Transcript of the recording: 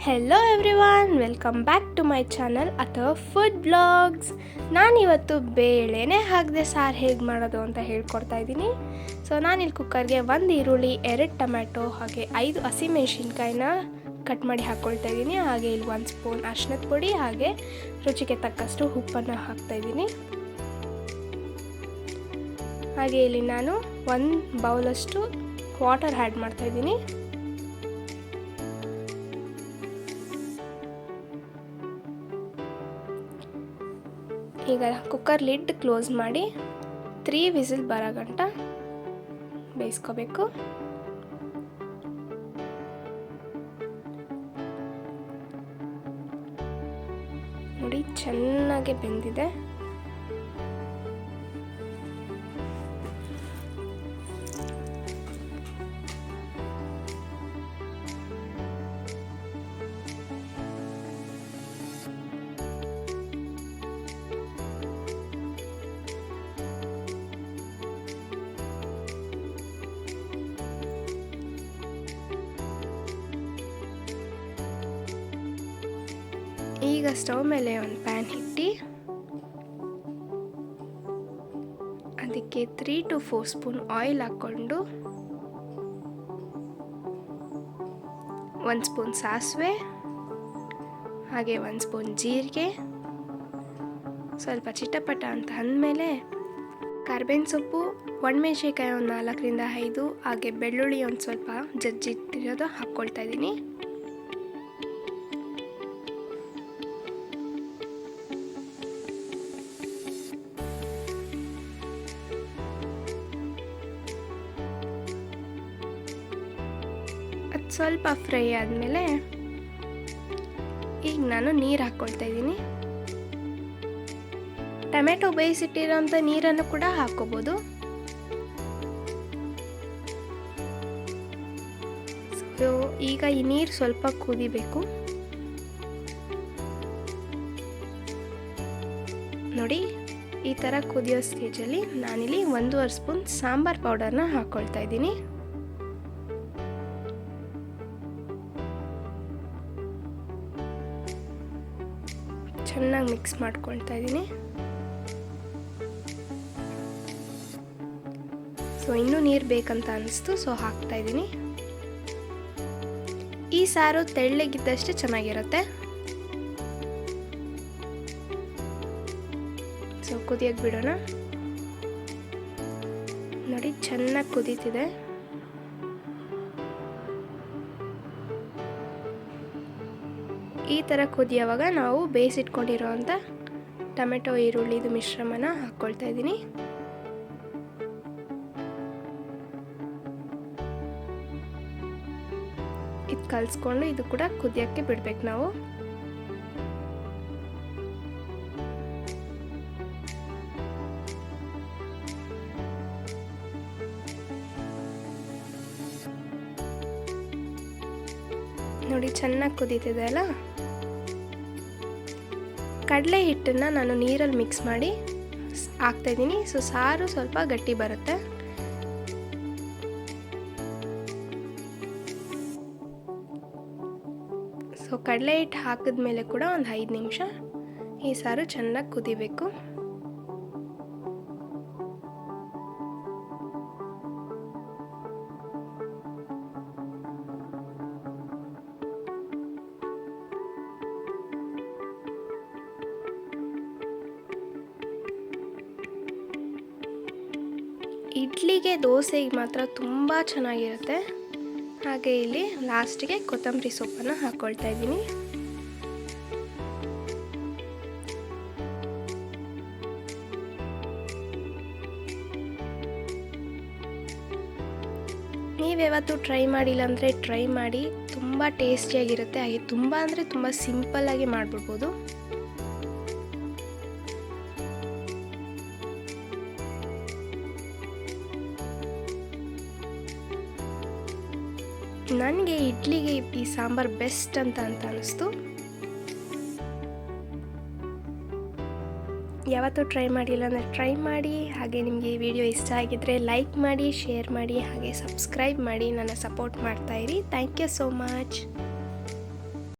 Hello everyone, welcome back to my channel ಅಥವಾ food blogs. ನಾನಿವತ್ತು ಬೇಳೆನೇ ಹಾಕದೆ ಸಾರು ಹೇಗೆ ಮಾಡೋದು ಅಂತ ಹೇಳ್ಕೊಡ್ತಾ ಇದ್ದೀನಿ. ಸೊ ನಾನಿಲ್ಲಿ ಕುಕ್ಕರ್ಗೆ 1 ಈರುಳ್ಳಿ, 2 ಟೊಮ್ಯಾಟೊ ಹಾಗೆ 5 ಹಸಿಮೆಣಸಿನ್ಕಾಯಿನ ಕಟ್ ಮಾಡಿ ಹಾಕ್ಕೊಳ್ತಾ ಇದ್ದೀನಿ. ಹಾಗೆ ಇಲ್ಲಿ 1 ಸ್ಪೂನ್ ಅರಿಶಿನದ ಪುಡಿ ಹಾಗೆ ರುಚಿಗೆ ತಕ್ಕಷ್ಟು ಉಪ್ಪನ್ನು ಹಾಕ್ತಾಯಿದ್ದೀನಿ. ಹಾಗೆ ಇಲ್ಲಿ ನಾನು 1 ಬೌಲಷ್ಟು ವಾಟರ್ ಆ್ಯಡ್ ಮಾಡ್ತಾಯಿದ್ದೀನಿ. ಈಗ ಕುಕ್ಕರ್ ಲಿಡ್ ಕ್ಲೋಸ್ ಮಾಡಿ 3 ವಿಸಿಲ್ ಬರೋ ಗಂಟ ಬೇಯಿಸ್ಕೋಬೇಕು. ನೋಡಿ, ಚೆನ್ನಾಗಿ ಬೆಂದಿದೆ. ಈಗ ಸ್ಟವ್ ಮೇಲೆ ಒಂದು ಪ್ಯಾನ್ ಇಟ್ಟು ಅದಕ್ಕೆ 3 to 4 ಸ್ಪೂನ್ ಆಯಿಲ್ ಹಾಕ್ಕೊಂಡು 1 ಸ್ಪೂನ್ ಸಾಸಿವೆ ಹಾಗೆ 1 ಸ್ಪೂನ್ ಜೀರಿಗೆ ಸ್ವಲ್ಪ ಚಿಟಪಟ ಅಂತ ಅಂದಮೇಲೆ ಕರಿಬೇವಿನ ಸೊಪ್ಪು, ಒಣಮೆಣಸಿನ್ಕಾಯಿ ಒಂದು 4 ರಿಂದ 5 ಹಾಗೆ ಬೆಳ್ಳುಳ್ಳಿ ಒಂದು ಸ್ವಲ್ಪ ಜಜ್ಜಿಟ್ಟಿರೋದು ಹಾಕ್ಕೊಳ್ತಾ ಇದ್ದೀನಿ. ಅದು ಸ್ವಲ್ಪ ಫ್ರೈ ಆದಮೇಲೆ ಈಗ ನಾನು ನೀರು ಹಾಕ್ಕೊಳ್ತಾ ಇದ್ದೀನಿ. ಟೊಮೆಟೊ ಬೇಯಿಸಿಟ್ಟಿರೋಂಥ ನೀರನ್ನು ಕೂಡ ಹಾಕ್ಕೋಬೋದು. ಸೊ ಈಗ ಈ ನೀರು ಸ್ವಲ್ಪ ಕುದಿಬೇಕು. ನೋಡಿ, ಈ ಥರ ಕುದಿಯೋ ಸ್ಟೇಜಲ್ಲಿ ನಾನಿಲ್ಲಿ 1.5 ಸ್ಪೂನ್ ಸಾಂಬಾರ್ ಪೌಡರ್ನ ಹಾಕ್ಕೊಳ್ತಾ ಇದ್ದೀನಿ. ಚೆನ್ನಾಗಿ ಮಿಕ್ಸ್ ಮಾಡ್ಕೊಳ್ತಾ ಇದ್ದೀನಿ. ಸೊ ಇನ್ನೂ ನೀರು ಬೇಕಂತ ಅನಿಸ್ತು, ಸೊ ಹಾಕ್ತಾ ಇದ್ದೀನಿ. ಈ ಸಾರು ತೆಳ್ಳಗಿದ್ದಷ್ಟೇ ಚೆನ್ನಾಗಿರುತ್ತೆ. ಸೊ ಕುದಿಯೋಕೆ ಬಿಡೋಣ. ನೋಡಿ, ಚೆನ್ನಾಗಿ ಕುದೀತಿದೆ. ಈ ಥರ ಕುದಿಯೋವಾಗ ನಾವು ಬೇಯಿಸಿಟ್ಕೊಂಡಿರೋವಂಥ ಟೊಮೆಟೊ ಈರುಳ್ಳಿದು ಮಿಶ್ರಣನ ಹಾಕ್ಕೊಳ್ತಾ ಇದ್ದೀನಿ. ಇದು ಕಲಿಸ್ಕೊಂಡು ಇದು ಕೂಡ ಕುದಿಯೋಕ್ಕೆ ಬಿಡಬೇಕು ನಾವು. ನೋಡಿ, ಚೆನ್ನಾಗಿ ಕುದೀತಿದೆ ಅಲ್ಲ. ಕಡಲೆ ಹಿಟ್ಟನ್ನು ನಾನು ನೀರಲ್ಲಿ ಮಿಕ್ಸ್ ಮಾಡಿ ಹಾಕ್ತಾಯಿದ್ದೀನಿ. ಸೊ ಸಾರು ಸ್ವಲ್ಪ ಗಟ್ಟಿ ಬರುತ್ತೆ. ಸೊ ಕಡಲೆ ಹಿಟ್ಟು ಹಾಕಿದ್ಮೇಲೆ ಕೂಡ ಒಂದು 5 ನಿಮಿಷ ಈ ಸಾರು ಚೆನ್ನಾಗಿ ಕುದಿಬೇಕು. ಇಡ್ಲಿಗೆ, ದೋಸೆಗೆ ಮಾತ್ರ ತುಂಬ ಚೆನ್ನಾಗಿರುತ್ತೆ. ಹಾಗೆ ಇಲ್ಲಿ ಲಾಸ್ಟಿಗೆ ಕೊತ್ತಂಬರಿ ಸೊಪ್ಪನ್ನು ಹಾಕ್ಕೊಳ್ತಾ ಇದ್ದೀನಿ. ನೀವ್ಯಾವತ್ತೂ ಟ್ರೈ ಮಾಡಿಲ್ಲ ಅಂದರೆ ಟ್ರೈ ಮಾಡಿ, ತುಂಬ ಟೇಸ್ಟಿಯಾಗಿರುತ್ತೆ. ಹಾಗೆ ತುಂಬ ಅಂದರೆ ತುಂಬ ಸಿಂಪಲ್ಲಾಗಿ ಮಾಡಿಬಿಡ್ಬೋದು. ನನಗೆ ಇಡ್ಲಿಗೆ ಈ ಸಾಂಬಾರು ಬೆಸ್ಟ್ ಅಂತ ಅನ್ನಿಸ್ತು. ಯಾವತ್ತೂ ಟ್ರೈ ಮಾಡಿಲ್ಲ ಅಂದರೆ ಟ್ರೈ ಮಾಡಿ. ಹಾಗೆ ನಿಮಗೆ ಈ ವಿಡಿಯೋ ಇಷ್ಟ ಆಗಿದ್ದರೆ ಲೈಕ್ ಮಾಡಿ, ಶೇರ್ ಮಾಡಿ, ಹಾಗೆ ಸಬ್ಸ್ಕ್ರೈಬ್ ಮಾಡಿ ನನ್ನ ಸಪೋರ್ಟ್ ಮಾಡ್ತಾಯಿರಿ. Thank you so much.